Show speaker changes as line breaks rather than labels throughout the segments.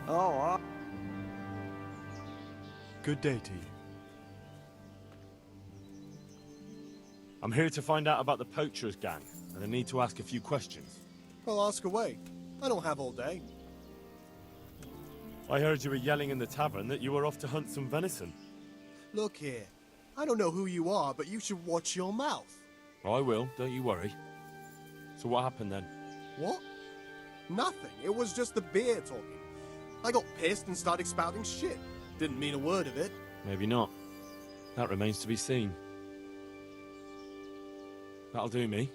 Oh,
Good day to you. I'm here to find out about the poachers gang, and I need to ask a few questions.
well, ask away. I don't have all day.
I heard you were yelling in the tavern that you were off to hunt some venison.
Look here. I don't know who you are, but you should watch your mouth.
I will, don't you worry. So what happened then?
What? Nothing. It was just the beer talking. I got pissed and started spouting shit. Didn't mean a word of it.
Maybe not. That remains to be seen. That'll do me.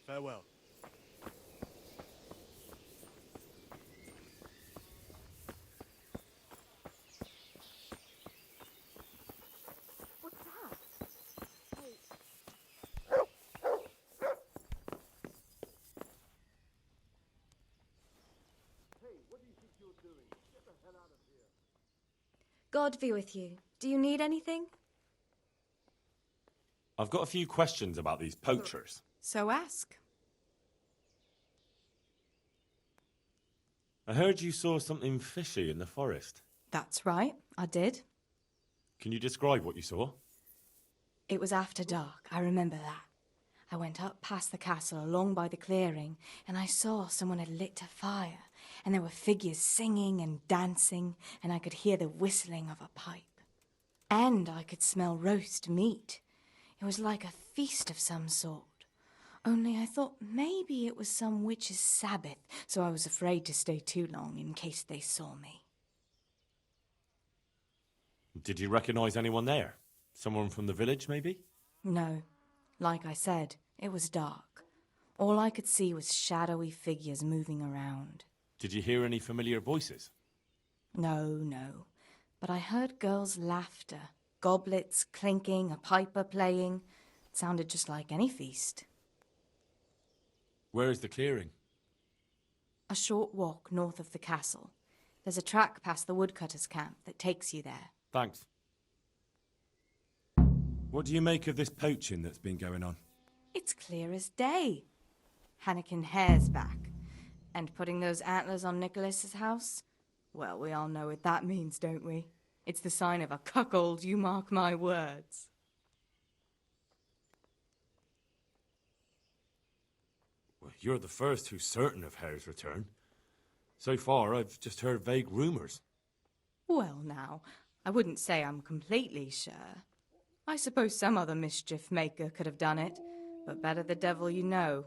Farewell.
What's that? Hey.
God be with you. Do you need anything?
I've got a few questions about these poachers.
So ask.
I heard you saw something fishy in the forest.
That's right, I did.
Can you describe what you saw?
It was after dark, I remember that. I went up past the castle along by the clearing, and I saw someone had lit a fire, and there were figures singing and dancing, and I could hear the whistling of a pipe. And I could smell roast meat. It was like a feast of some sort. Only I thought maybe it was some witch's Sabbath, so I was afraid to stay too long in case they saw me.
Did you recognize anyone there? Someone from the village, maybe?
No. Like I said, it was dark. All I could see was shadowy figures moving around.
Did you hear any familiar voices?
No. But I heard girls' laughter, goblets clinking, a piper playing. It sounded just like any feast.
Where is the clearing?
A short walk north of the castle. There's a track past the woodcutter's camp that takes you there.
Thanks. What do you make of this poaching that's been going on?
It's clear as day. Hannikin hare's back. And putting those antlers on Nicholas's house? Well, we all know what that means, don't we? It's the sign of a cuckold, you mark my words.
Well, you're the first who's certain of Hare's return. So far, I've just heard vague rumours.
Well, now, I wouldn't say I'm completely sure. I suppose some other mischief maker could have done it, but better the devil you know.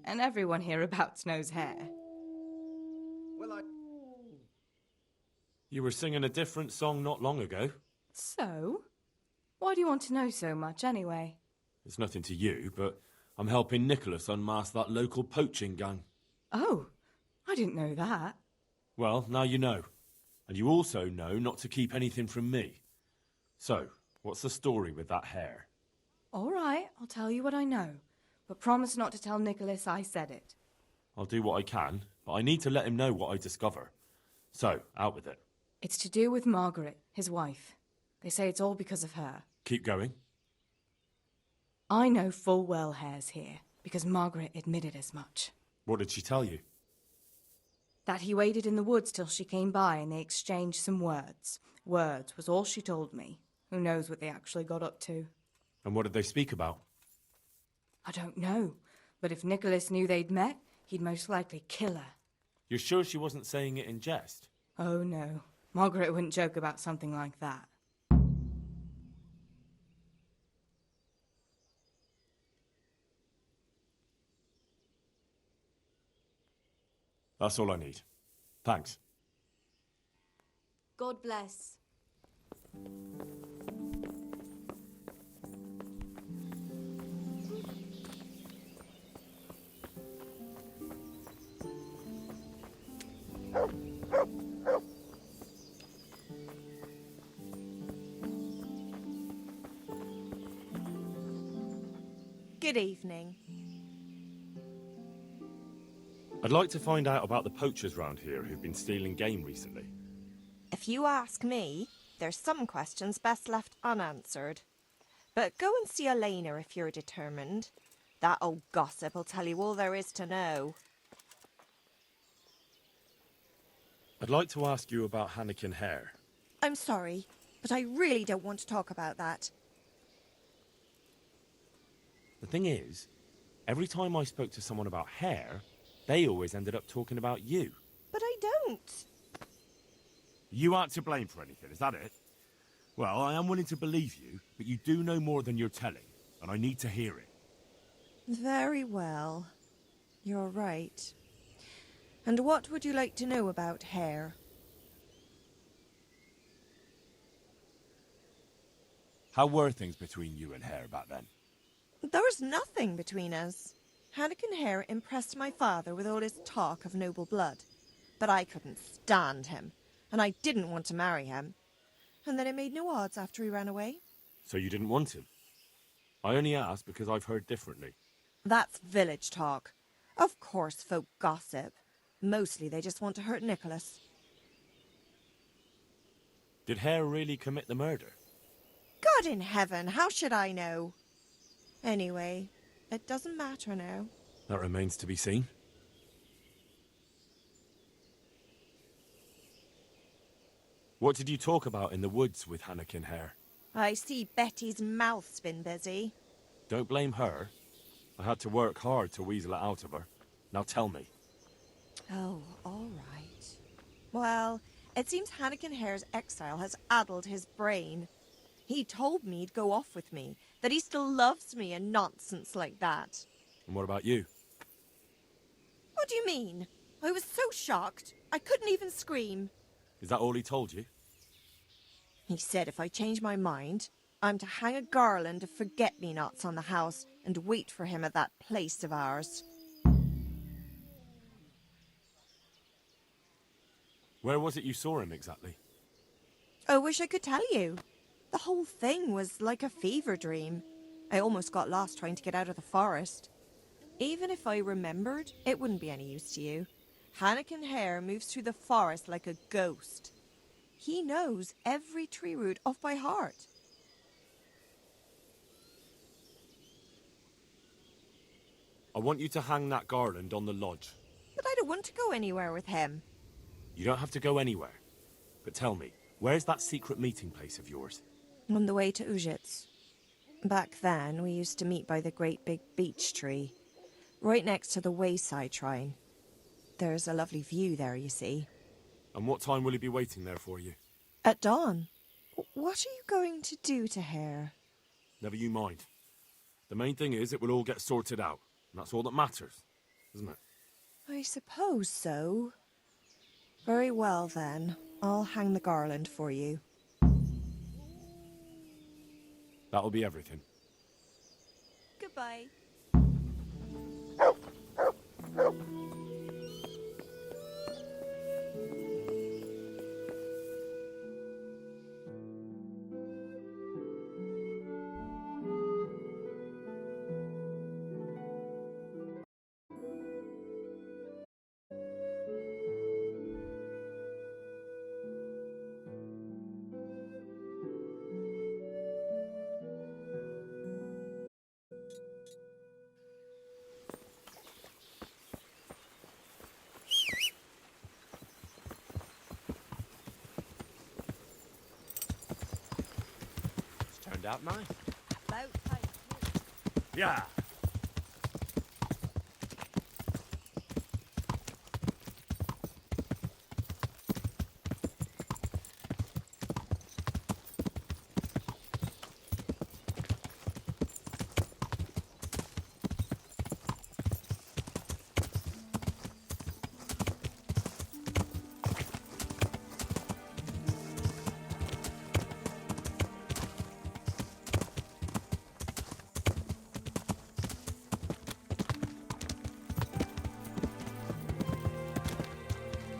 And everyone hereabouts knows Hare.
Well,
You were singing a different song not long ago.
So? Why do you want to know so much, anyway?
It's nothing to you, but I'm helping Nicholas unmask that local poaching gang.
Oh, I didn't know that.
Well, now you know. And you also know not to keep anything from me. So, what's the story with that Hare?
All right, I'll tell you what I know. But promise not to tell Nicholas I said it.
I'll do what I can, but I need to let him know what I discover. So, out with it.
It's to do with Margaret, his wife. They say it's all because of her.
Keep going.
I know full well Hare's here, because Margaret admitted as much.
What did she tell you?
That he waited in the woods till she came by and they exchanged some words. Words was all she told me. Who knows what they actually got up to?
And what did they speak about?
I don't know. But if Nicholas knew they'd met, he'd most likely kill her.
You're sure she wasn't saying it in jest?
Oh, no. Margaret wouldn't joke about something like that.
That's all I need. Thanks.
God bless.
Good evening.
I'd like to find out about the poachers round here who've been stealing game recently.
If you ask me, there's some questions best left unanswered. But go and see Elena if you're determined. That old gossip will tell you all there is to know.
I'd like to ask you about Hannikin Hare.
I'm sorry, but I really don't want to talk about that.
The thing is, every time I spoke to someone about Hare, they always ended up talking about you.
But I don't.
You aren't to blame for anything, is that it? Well, I am willing to believe you, but you do know more than you're telling, and I need to hear it.
Very well. You're right. And what would you like to know about Hare?
How were things between you and Hare back then?
There was nothing between us. Hannikin Hare impressed my father with all his talk of noble blood. But I couldn't stand him, and I didn't want to marry him. And then it made no odds after he ran away.
So you didn't want him? I only asked because I've heard differently.
That's village talk. Of course folk gossip. Mostly they just want to hurt Nicholas.
Did Hare really commit the murder?
God in heaven, how should I know? Anyway, it doesn't matter now.
That remains to be seen. What did you talk about in the woods with Hannikin Hare?
I see Betty's mouth's been busy.
Don't blame her. I had to work hard to weasel it out of her. Now tell me.
Oh, all right. Well, it seems Hannikin Hare's exile has addled his brain. He told me he'd go off with me, that he still loves me and nonsense like that.
And what about you?
What do you mean? I was so shocked, I couldn't even scream.
Is that all he told you?
He said if I change my mind, I'm to hang a garland of forget-me-nots on the house and wait for him at that place of ours.
Where was it you saw him exactly?
I wish I could tell you. The whole thing was like a fever dream. I almost got lost trying to get out of the forest. Even if I remembered, it wouldn't be any use to you. Hannikin Hare moves through the forest like a ghost. He knows every tree root off by heart.
I want you to hang that garland on the lodge.
But I don't want to go anywhere with him.
You don't have to go anywhere. But tell me, where's that secret meeting place of yours?
On the way to Ujits. Back then, we used to meet by the great big beech tree, right next to the wayside shrine. There's a lovely view there, you see.
And what time will he be waiting there for you?
At dawn. What are you going to do to Hare?
Never you mind. The main thing is it will all get sorted out. And that's all that matters, isn't it?
I suppose so. Very well, then. I'll hang the garland for you.
That'll be everything.
Goodbye.
Turned out nice.
About time.
Yeah.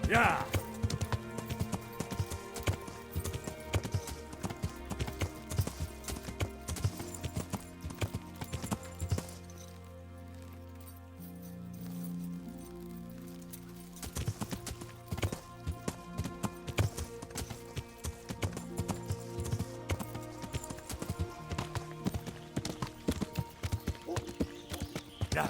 Yeah. Yeah.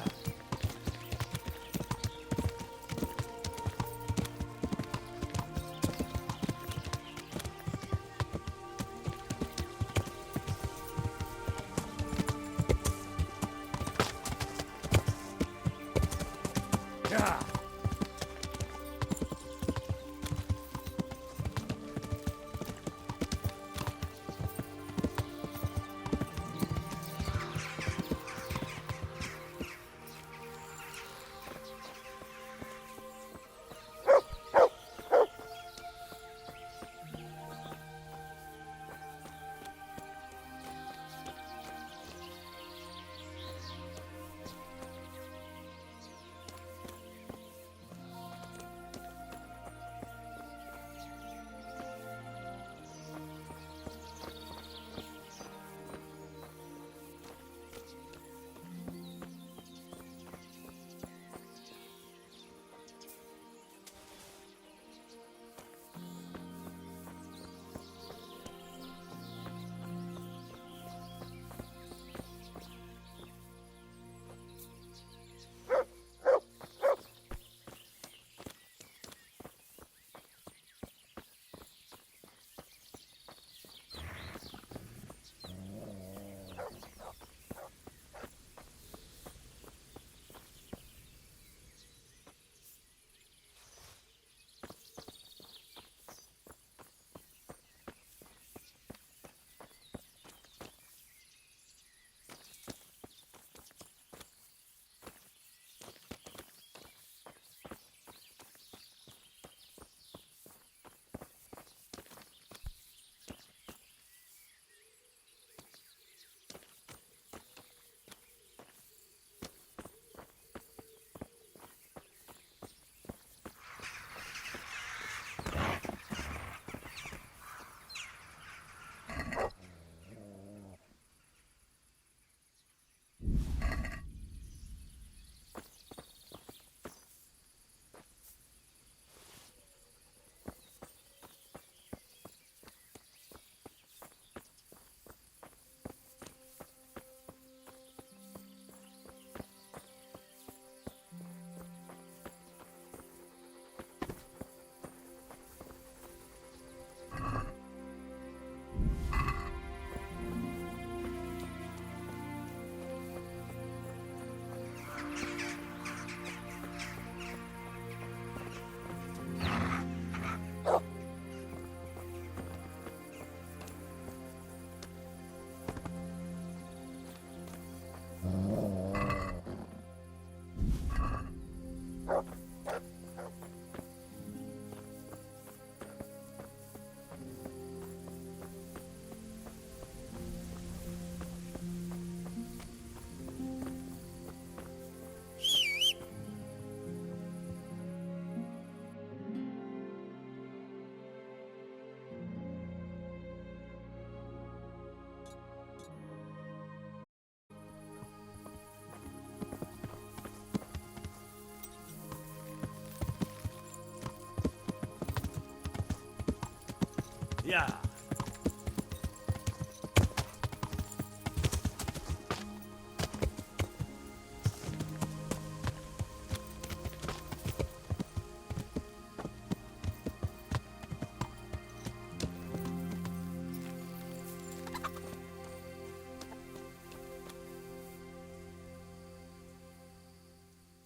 Yeah.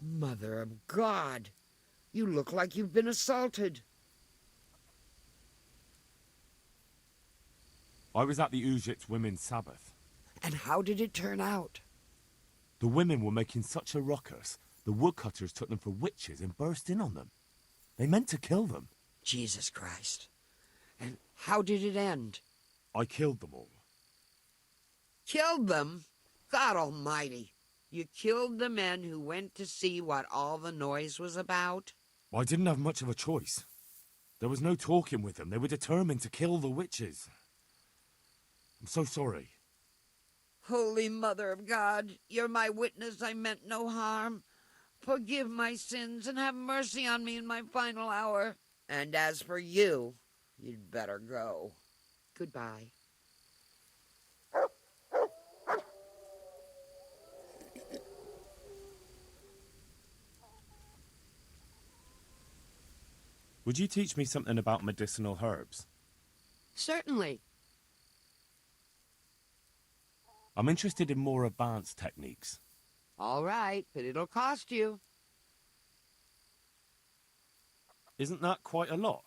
Mother of God! You look like you've been assaulted.
I was at the Ujit's Women's Sabbath.
And how did it turn out?
The women were making such a ruckus, the woodcutters took them for witches and burst in on them. They meant to kill them.
Jesus Christ. And how did it end?
I killed them all.
Killed them? God Almighty. You killed the men who went to see what all the noise was about?
I didn't have much of a choice. There was no talking with them. They were determined to kill the witches. I'm so sorry.
Holy Mother of God, you're my witness I meant no harm. Forgive my sins and have mercy on me in my final hour. And as for you, you'd better go. Goodbye.
Would you teach me something about medicinal herbs?
Certainly.
I'm interested in more advanced techniques.
All right, but it'll cost you.
Isn't that quite a lot?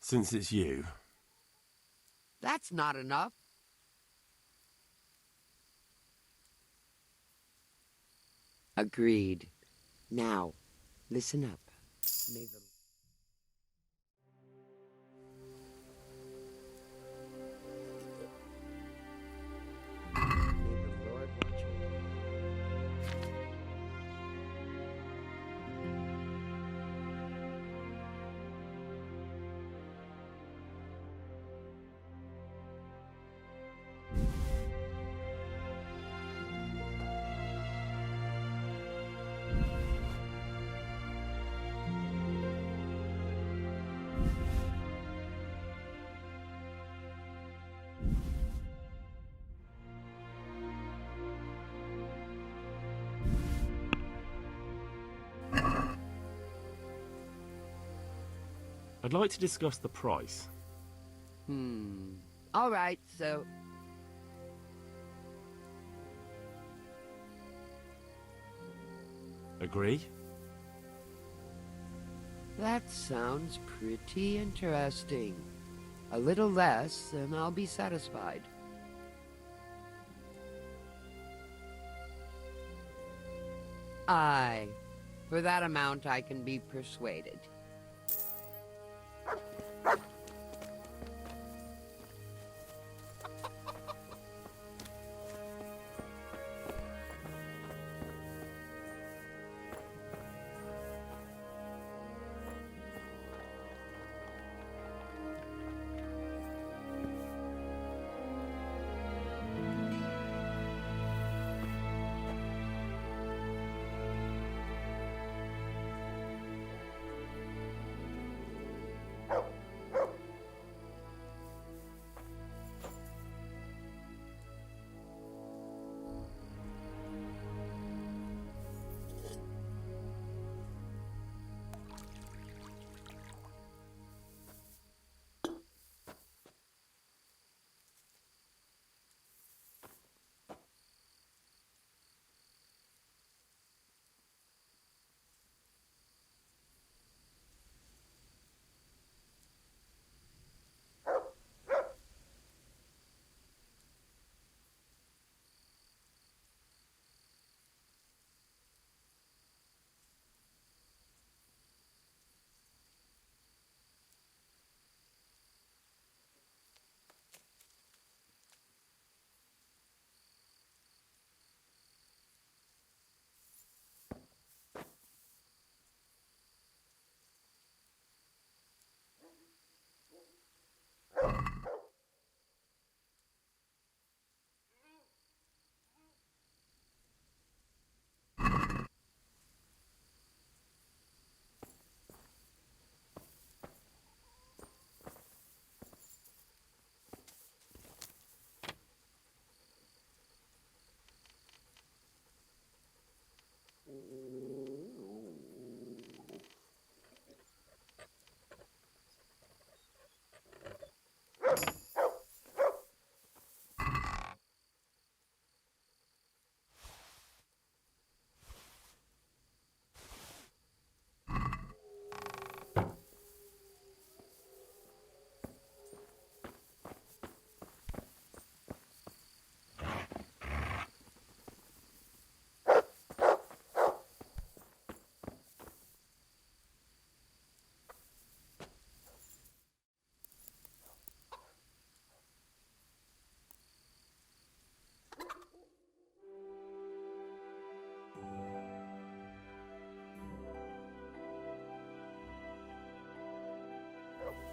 Since it's you.
That's not enough. Agreed. Now, listen up. May the... May the Lord watch over you.
I'd like to discuss the price.
All right, so...
Agree?
That sounds pretty interesting. A little less, and I'll be satisfied. Aye. For that amount, I can be persuaded.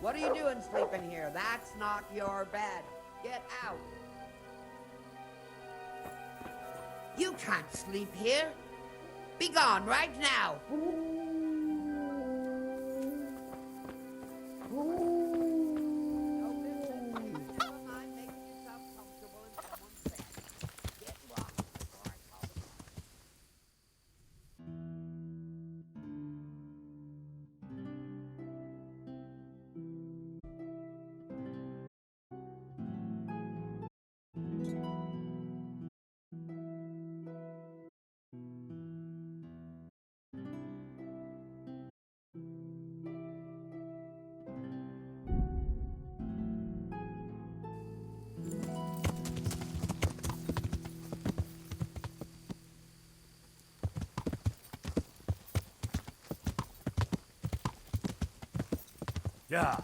What are you doing sleeping here? That's not your bed. Get out. You can't sleep here. Be gone right now. No business. Never mind making yourself comfortable in someone's bed. Get lost before I call the cops.
Yeah.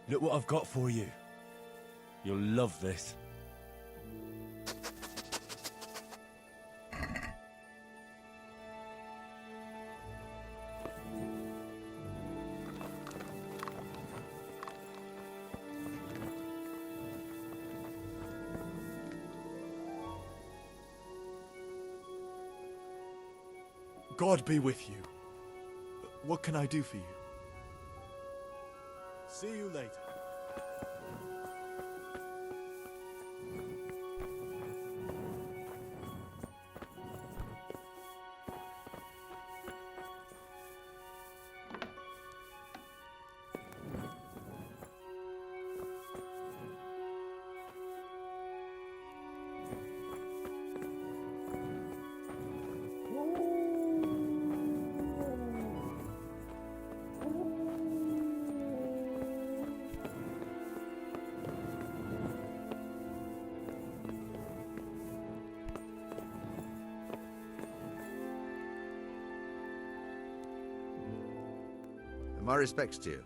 Look what I've got for you. You'll love this.
God be with you. What can I do for you?
See you later.
My respects to you.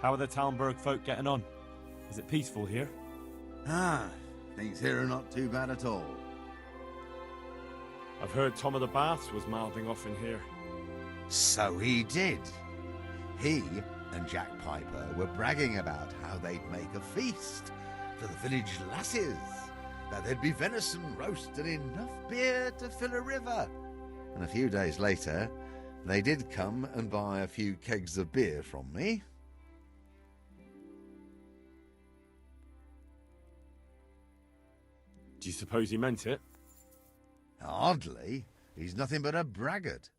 How are the Talmberg folk getting on? Is it peaceful here?
Ah, things here are not too bad at all.
I've heard Tom of the Baths was mouthing off in here.
So he did. He and Jack Piper were bragging about how they'd make a feast for the village lasses, that there'd be venison roast and enough beer to fill a river. And a few days later, they did come and buy a few kegs of beer from me.
Do you suppose he meant it?
Hardly. He's nothing but a braggart.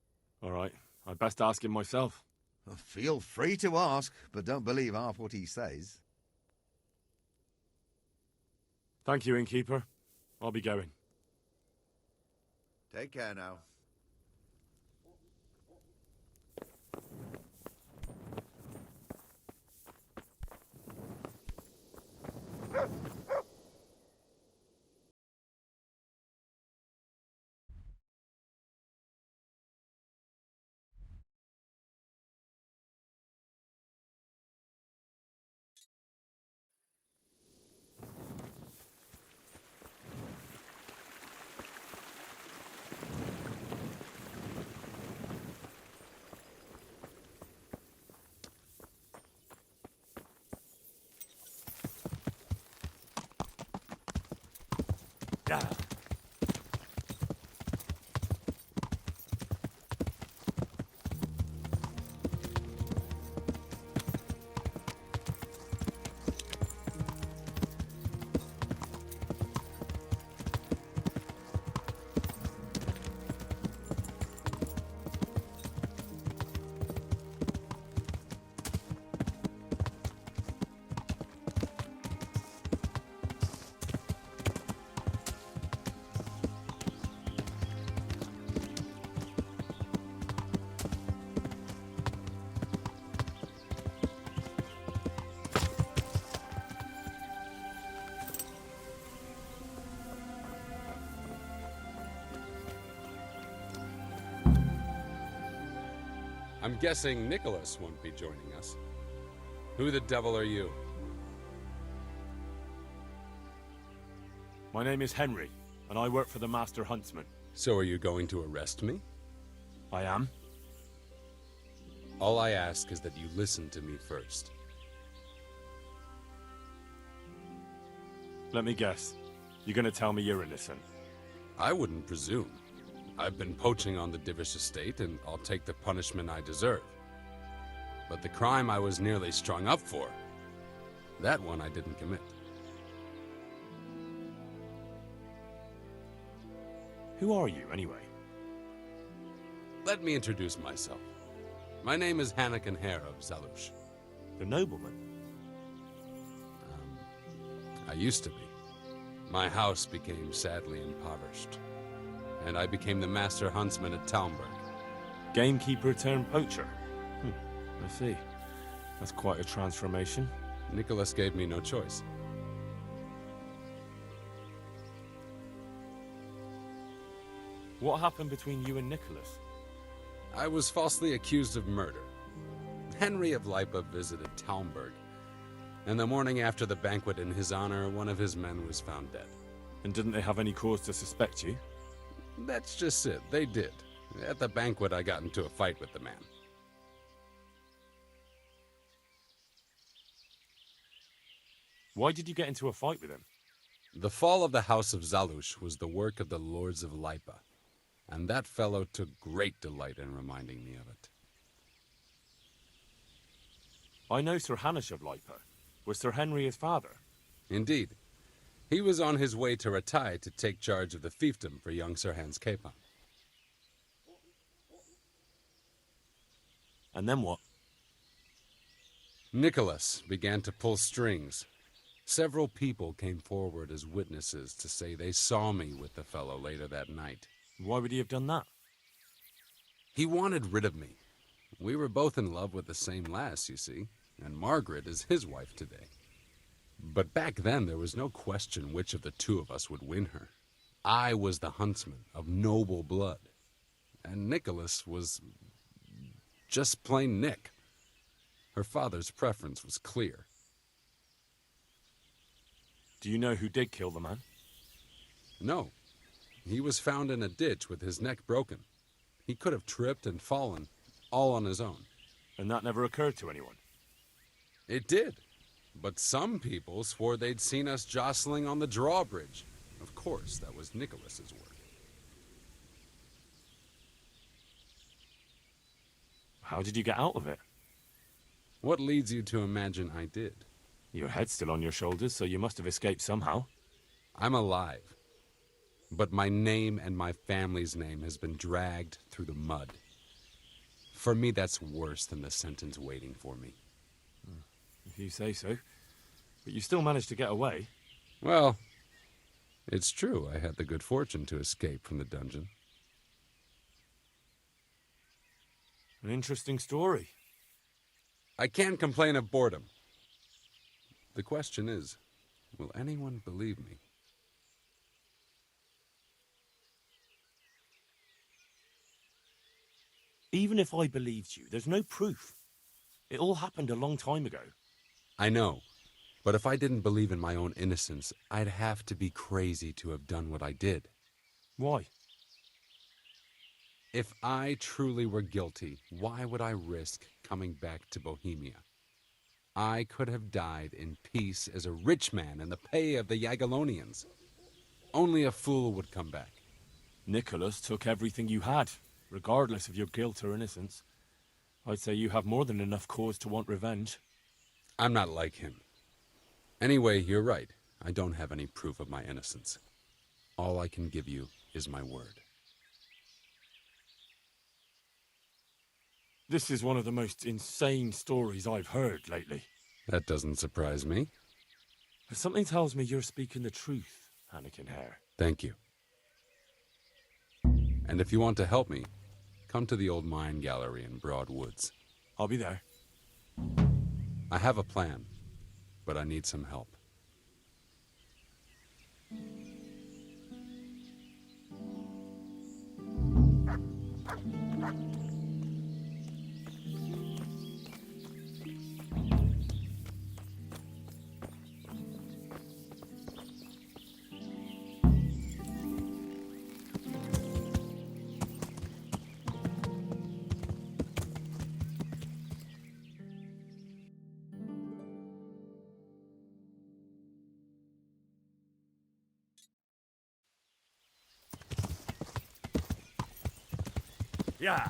All right, I'd best ask him myself.
Feel free to ask, but don't believe half what he says.
Thank you, innkeeper. I'll be going.
Take care now.
Yeah.
I'm guessing Nicholas won't be joining us. Who the devil are you?
My name is Henry, and I work for the Master Huntsman.
So are you going to arrest me?
I am.
All I ask is that you listen to me first.
Let me guess. You're gonna tell me you're innocent.
I wouldn't presume. I've been poaching on the Divish estate, and I'll take the punishment I deserve. But the crime I was nearly strung up for, that one I didn't commit.
Who are you, anyway?
Let me introduce myself. My name is Hanakin Hare of Zalush.
The nobleman?
I used to be. My house became sadly impoverished, and I became the master huntsman at Talmberg.
Gamekeeper turned poacher? I see. That's quite a transformation.
Nicholas gave me no choice.
What happened between you and Nicholas?
I was falsely accused of murder. Henry of Lipa visited Talmberg, and the morning after the banquet in his honor, one of his men was found dead.
And didn't they have any cause to suspect you?
That's just it. They did. At the banquet, I got into a fight with the man.
Why did you get into a fight with him?
The fall of the House of Zalush was the work of the Lords of Lipa, and that fellow took great delight in reminding me of it.
I know Sir Hanush of Lipa. Was Sir Henry his father?
Indeed. He was on his way to Ratai to take charge of the fiefdom for young Sir Hans Capon.
And then what?
Nicholas began to pull strings. Several people came forward as witnesses to say they saw me with the fellow later that night.
Why would he have done that?
He wanted rid of me. We were both in love with the same lass, you see, and Margaret is his wife today. But back then, there was no question which of the two of us would win her. I was the huntsman of noble blood, and Nicholas was just plain Nick. Her father's preference was clear.
Do you know who did kill the man?
No, He was found in a ditch with his neck broken. He could have tripped and fallen, all on his own.
And that never occurred to anyone?
It did. But some people swore they'd seen us jostling on the drawbridge. Of course, that was Nicholas's work.
How did you get out of it?
What leads you to imagine I did?
Your head's still on your shoulders, so you must have escaped somehow.
I'm alive. But my name and my family's name has been dragged through the mud. For me, that's worse than the sentence waiting for me.
If you say so. But you still managed to get away.
Well, it's true I had the good fortune to escape from the dungeon.
An interesting story.
I can't complain of boredom. The question is, will anyone believe me?
Even if I believed you, there's no proof. It all happened a long time ago.
I know, but if I didn't believe in my own innocence, I'd have to be crazy to have done what I did.
Why?
If I truly were guilty, why would I risk coming back to Bohemia? I could have died in peace as a rich man in the pay of the Jagiellonians. Only a fool would come back.
Nicholas took everything you had, regardless of your guilt or innocence. I'd say you have more than enough cause to want revenge.
I'm not like him. Anyway, you're right. I don't have any proof of my innocence. All I can give you is my word.
This is one of the most insane stories I've heard lately.
That doesn't surprise me.
But something tells me you're speaking the truth, Anakin Hare.
Thank you. And if you want to help me, come to the old mine gallery in Broad Woods.
I'll be there.
I have a plan, but I need some help.
Yeah.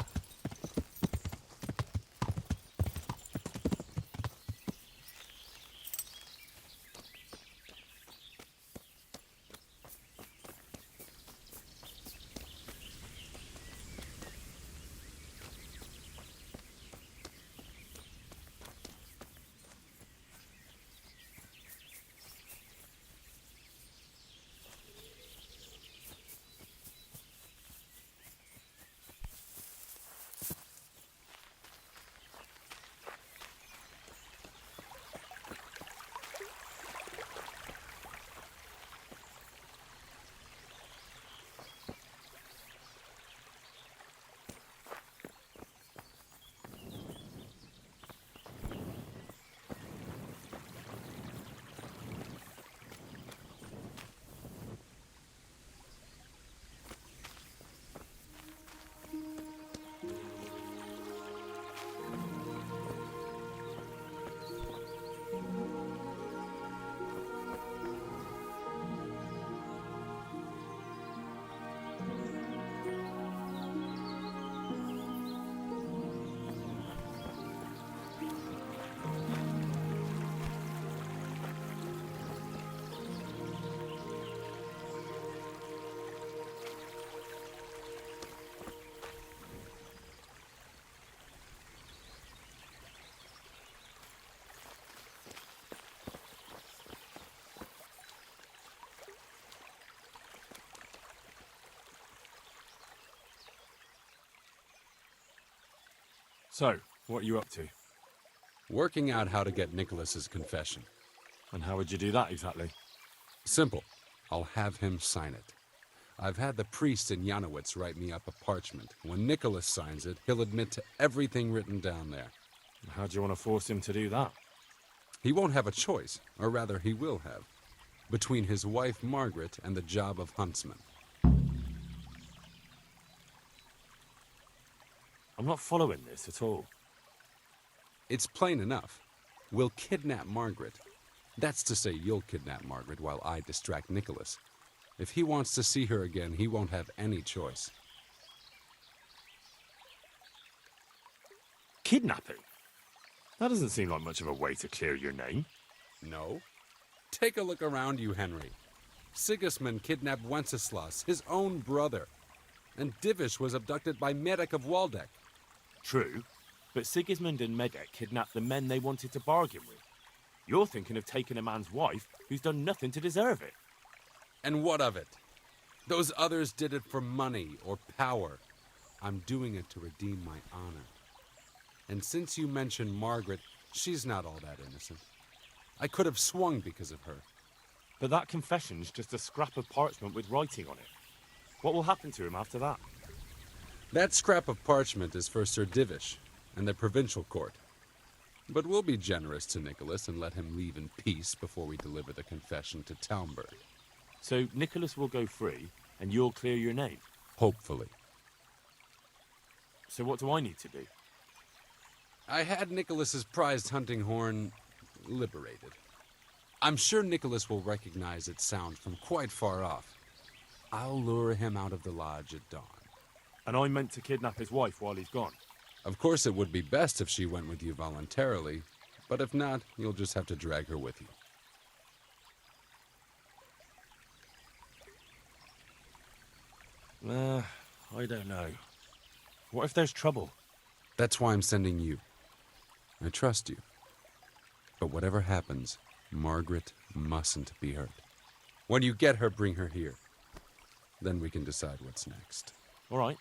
So, what are you up to?
Working out how to get Nicholas's confession.
And how would you do that exactly?
Simple. I'll have him sign it. I've had the priest in Janowitz write me up a parchment. When Nicholas signs it, he'll admit to everything written down there.
How do you want to force him to do that?
He won't have a choice, or rather he will have, between his wife Margaret and the job of huntsman.
I'm not following this at all.
It's plain enough. We'll kidnap Margaret. That's to say, you'll kidnap Margaret while I distract Nicholas. If he wants to see her again, he won't have any choice.
Kidnapping? That doesn't seem like much of a way to clear your name.
No? Take a look around you, Henry. Sigismund kidnapped Wenceslas, his own brother. And Divish was abducted by Medek of Waldeck.
True, but Sigismund and Medek kidnapped the men they wanted to bargain with. You're thinking of taking a man's wife who's done nothing to deserve it.
And what of it? Those others did it for money or power. I'm doing it to redeem my honor. And since you mentioned Margaret, she's not all that innocent. I could have swung because of her.
But that confession's just a scrap of parchment with writing on it. What will happen to him after that?
That scrap of parchment is for Sir Divish and the provincial court. But we'll be generous to Nicholas and let him leave in peace before we deliver the confession to Talmberg.
So Nicholas will go free, and you'll clear your name?
Hopefully.
So what do I need to do?
I had Nicholas's prized hunting horn liberated. I'm sure Nicholas will recognize its sound from quite far off. I'll lure him out of the lodge at dawn.
And I meant to kidnap his wife while he's gone?
Of course, it would be best if she went with you voluntarily, but if not, you'll just have to drag her with you.
I don't know. What if there's trouble?
That's why I'm sending you. I trust you. But whatever happens, Margaret mustn't be hurt. When you get her, bring her here. Then we can decide what's next.
All right.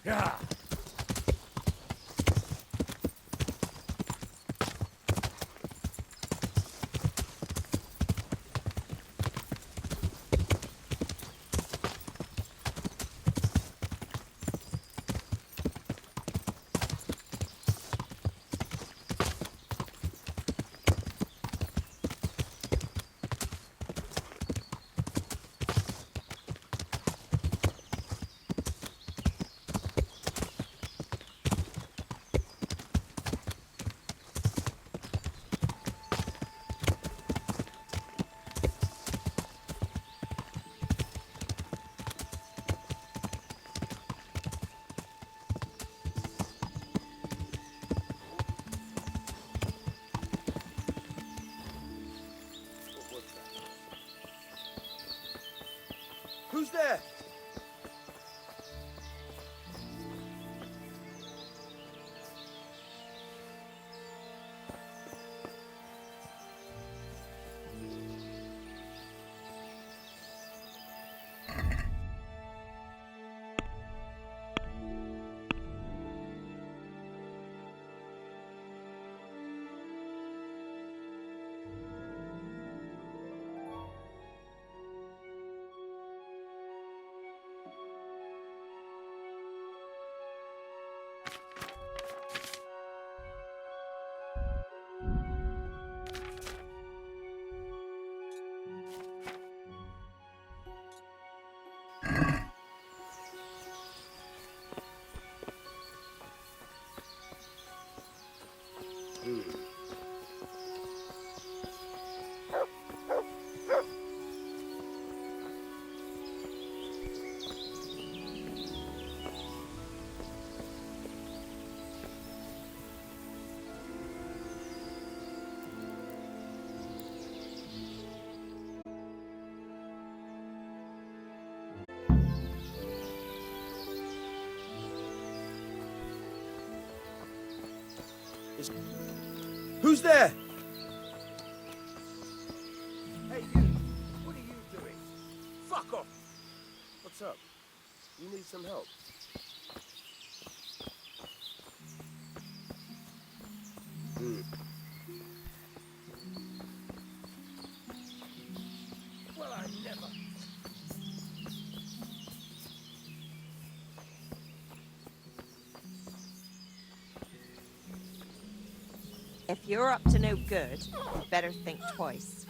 Yeah.
Who's there? Who's there? Hey, you! What are you doing? Fuck off! What's up? You need some help?
Well, I never.
If you're up to no good, you better think twice.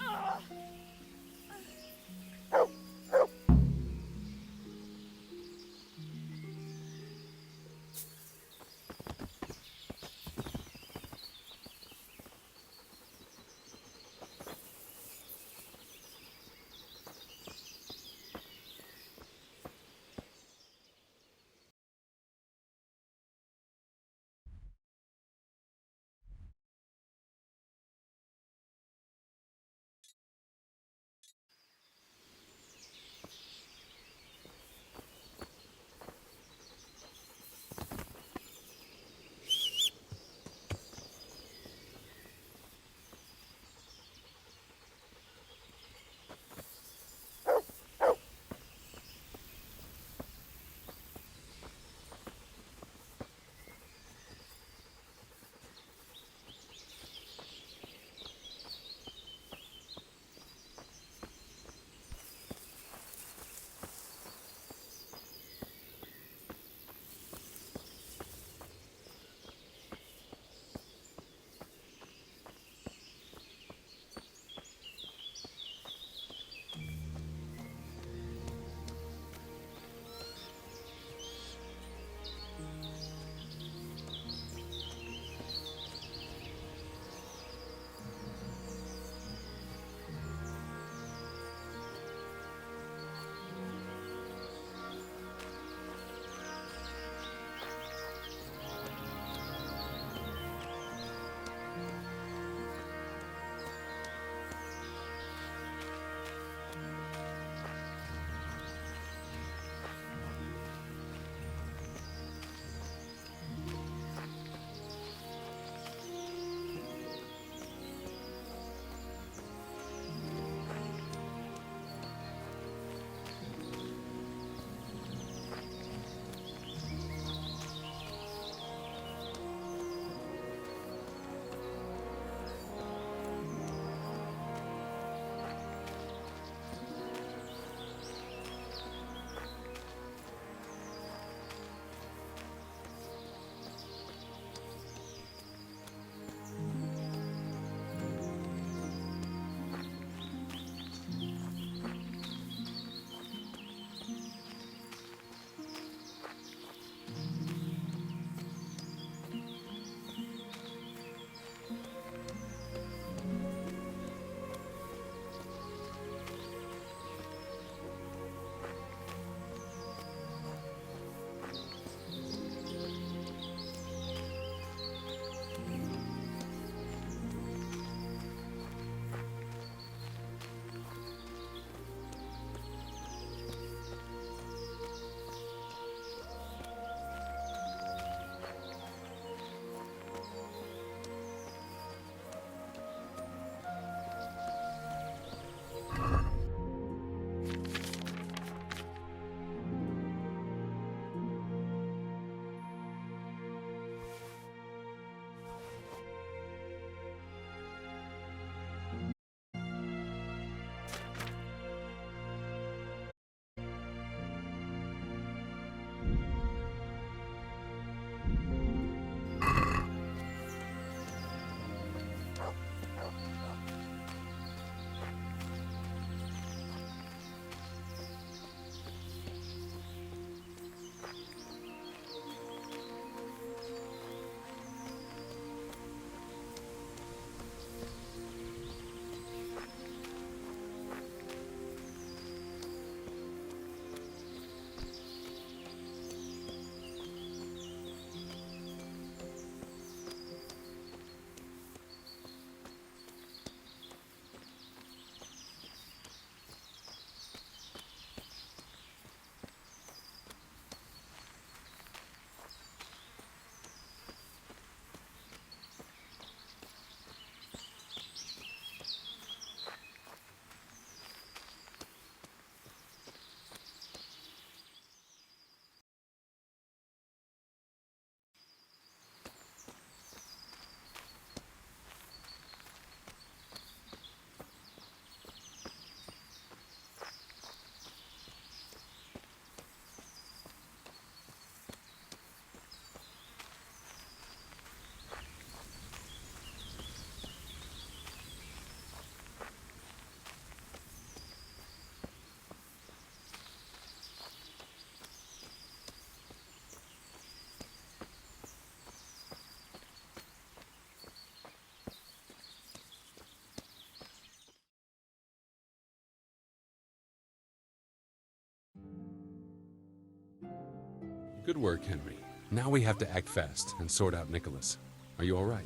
Good work, Henry. Now we have to act fast and sort out Nicholas. Are you all right?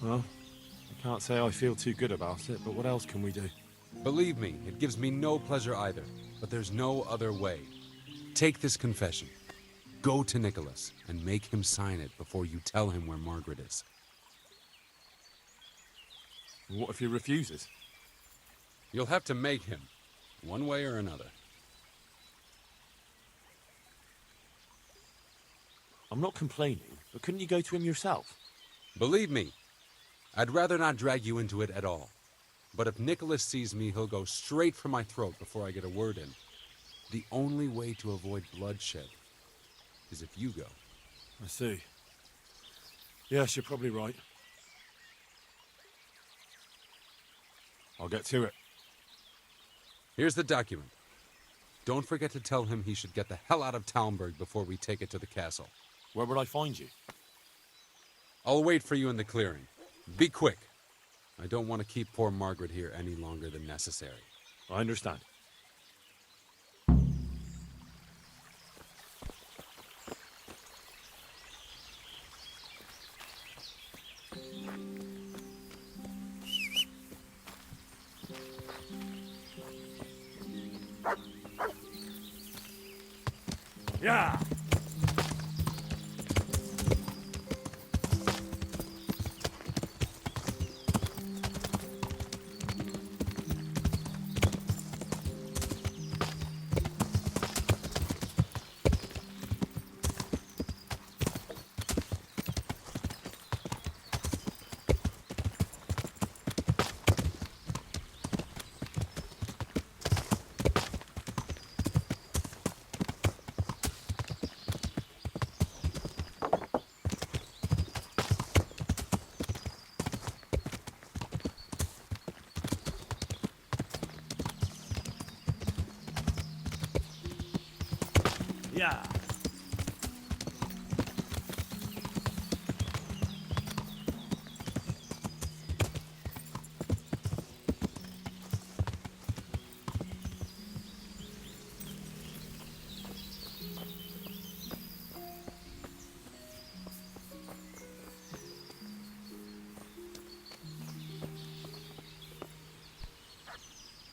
Well, I can't say I feel too good about it, but what else can we do?
Believe me, it gives me no pleasure either, but there's no other way. Take this confession. Go to Nicholas and make him sign it before you tell him where Margaret is.
What if he refuses?
You'll have to make him, one way or another.
I'm not complaining, but couldn't you go to him yourself?
Believe me, I'd rather not drag you into it at all. But if Nicholas sees me, he'll go straight for my throat before I get a word in. The only way to avoid bloodshed is if you go.
I see. Yes, you're probably right. I'll get to it.
Here's the document. Don't forget to tell him he should get the hell out of Talmberg before we take it to the castle.
Where would I find you?
I'll wait for you in the clearing. Be quick. I don't want to keep poor Margaret here any longer than necessary.
I understand. Yeah! Yeah!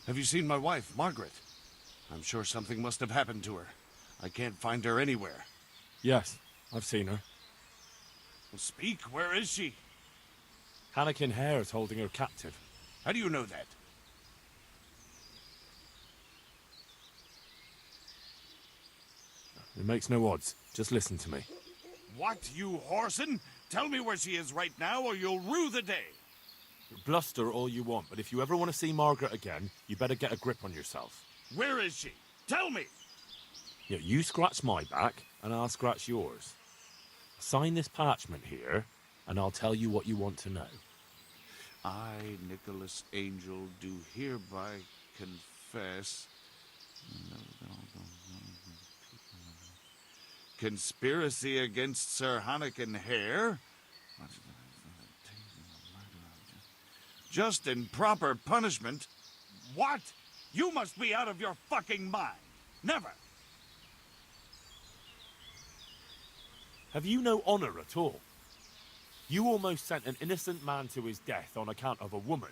Have you seen my wife, Margaret? I'm sure something must have happened to her. I can't find her anywhere.
Yes, I've seen her.
Well, speak, where is she?
Hannikin Hare is holding her captive.
How do you know that?
It makes no odds. Just listen to me.
What, you whoreson? Tell me where she is right now, or you'll rue the day.
Bluster all you want, but if you ever want to see Margaret again, you better get a grip on yourself.
Where is she? Tell me!
Yeah, you scratch my back, and I'll scratch yours. Sign this parchment here, and I'll tell you what you want to know.
I, Nicholas Angel, do hereby confess... conspiracy against Sir Hannikin Hare... just and proper punishment. What? You must be out of your fucking mind. Never.
Have you no honor at all? You almost sent an innocent man to his death on account of a woman,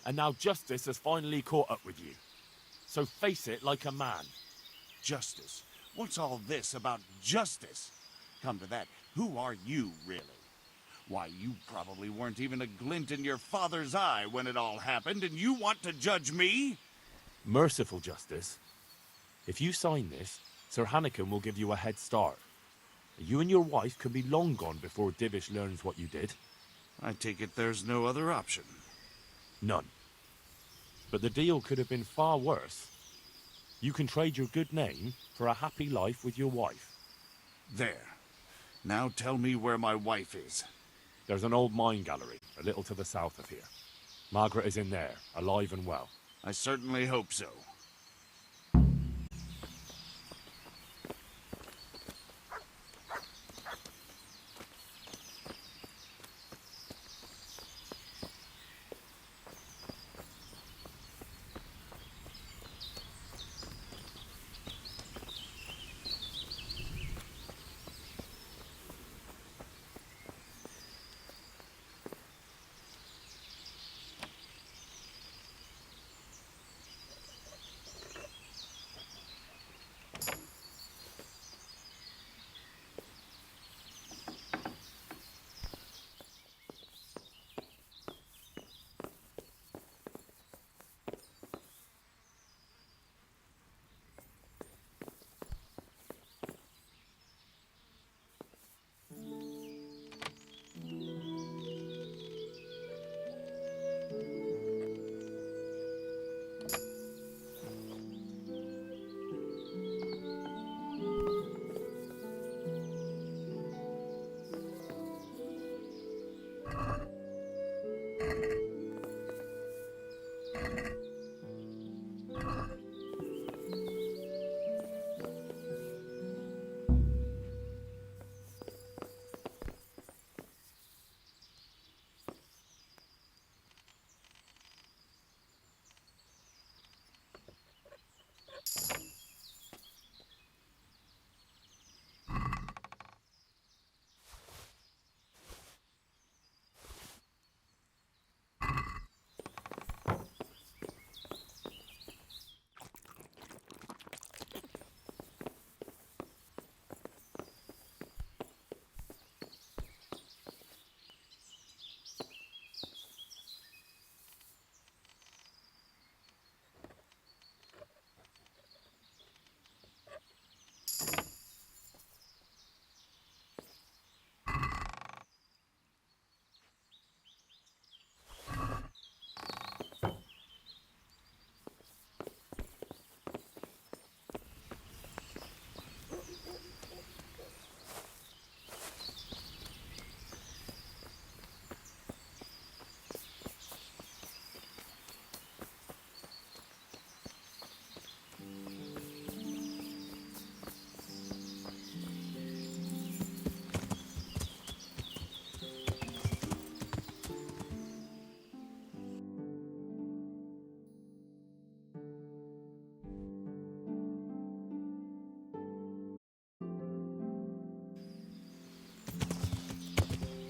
and now justice has finally caught up with you. So face it like a man.
Justice? What's all this about justice? Come to that, who are you, really? Why, you probably weren't even a glint in your father's eye when it all happened, and you want to judge me?
Merciful justice. If you sign this, Sir Hannikin will give you a head start. You and your wife could be long gone before Divish learns what you did.
I take it there's no other option.
None. But the deal could have been far worse. You can trade your good name for a happy life with your wife.
There. Now tell me where my wife is.
There's an old mine gallery, a little to the south of here. Margaret is in there, alive and well.
I certainly hope so.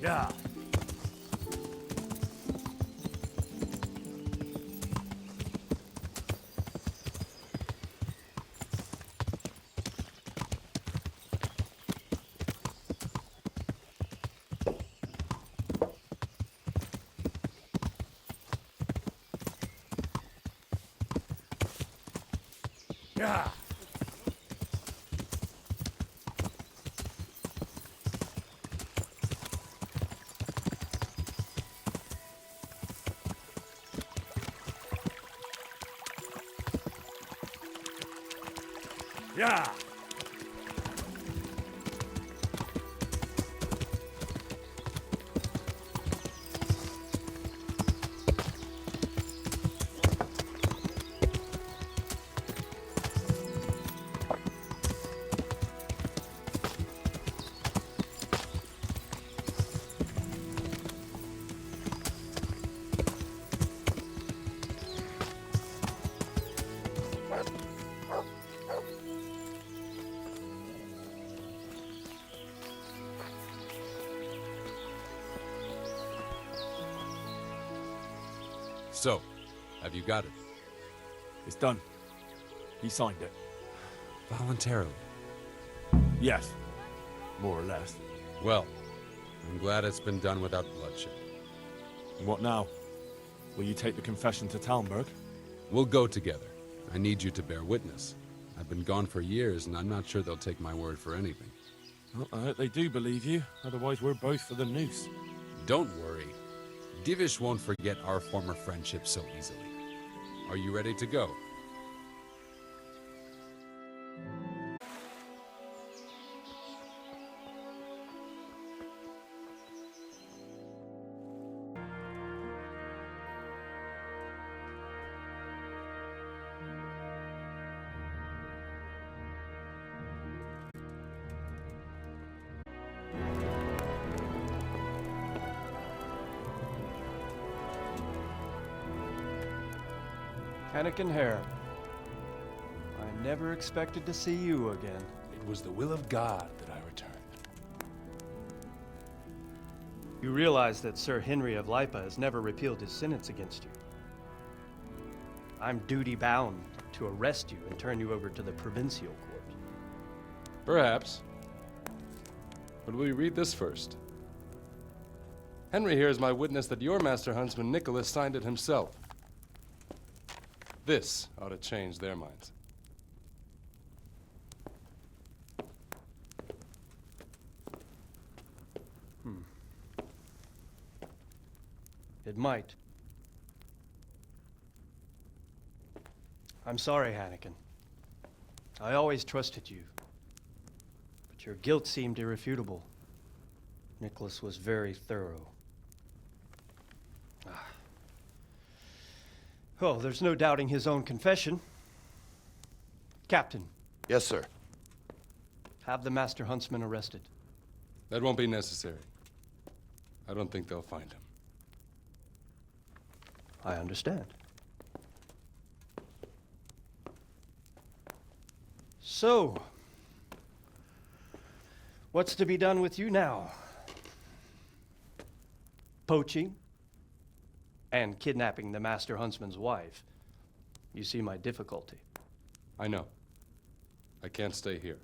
Yeah. Yeah. Yeah.
So, have you got it?
It's done. He signed it.
Voluntarily?
Yes. More or less.
Well, I'm glad it's been done without bloodshed.
And what now? Will you take the confession to Talmberg?
We'll go together. I need you to bear witness. I've been gone for years, and I'm not sure they'll take my word for anything.
Well, I hope they do believe you. Otherwise, we're both for the noose.
Don't worry. Divish won't forget our former friendship so easily. Are you ready to go?
Anakin Hare, I never expected to see you again.
It was the will of God that I returned.
You realize that Sir Henry of Lipa has never repealed his sentence against you. I'm duty-bound to arrest you and turn you over to the provincial court.
Perhaps. But will you read this first? Henry here is my witness that your master huntsman Nicholas signed it himself. This ought to change their minds.
It might. I'm sorry, Anakin. I always trusted you. But your guilt seemed irrefutable. Nicholas was very thorough. Oh, there's no doubting his own confession. Captain,
Yes, sir.
have the Master Huntsman arrested.
That won't be necessary. I don't think they'll find him.
I understand. So, what's to be done with you now? Poaching and kidnapping the Master Huntsman's wife. You see my difficulty.
I know. I can't stay here.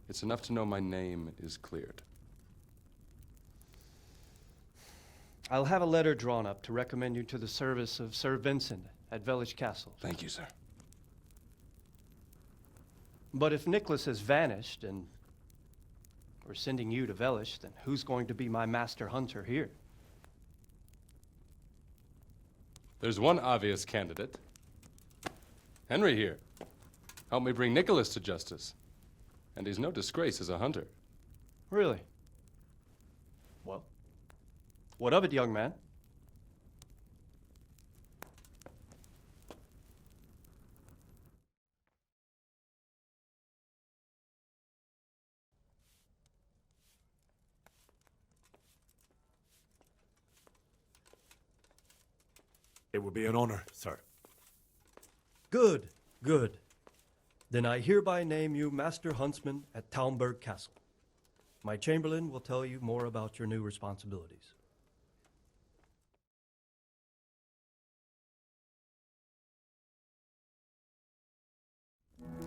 It's enough to know my name is cleared.
I'll have a letter drawn up to recommend you to the service of Sir Vincent at Village Castle.
Thank you, sir.
But if Nicholas has vanished and we're sending you to Velish, then who's going to be my master hunter here?
There's one obvious candidate. Henry here. Help me bring Nicholas to justice. And he's no disgrace as a hunter.
Really? Well, what of it, young man?
It would be an honor, sir.
Good, good. Then I hereby name you Master Huntsman at Talmberg Castle. My Chamberlain will tell you more about your new responsibilities.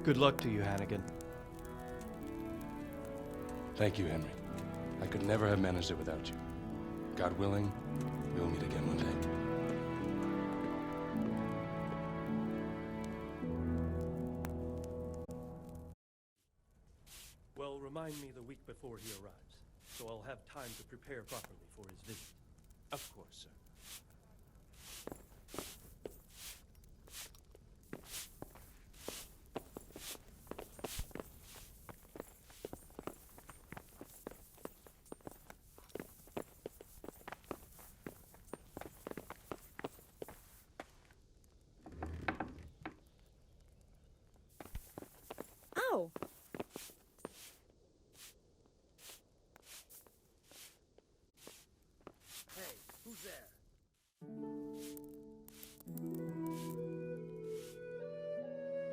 Good luck to you, Hannigan.
Thank you, Henry. I could never have managed it without you. God willing, we'll meet again one day.
Well, remind me the week before he arrives, so I'll have time to prepare properly for his visit.
Of course, sir.
Ow!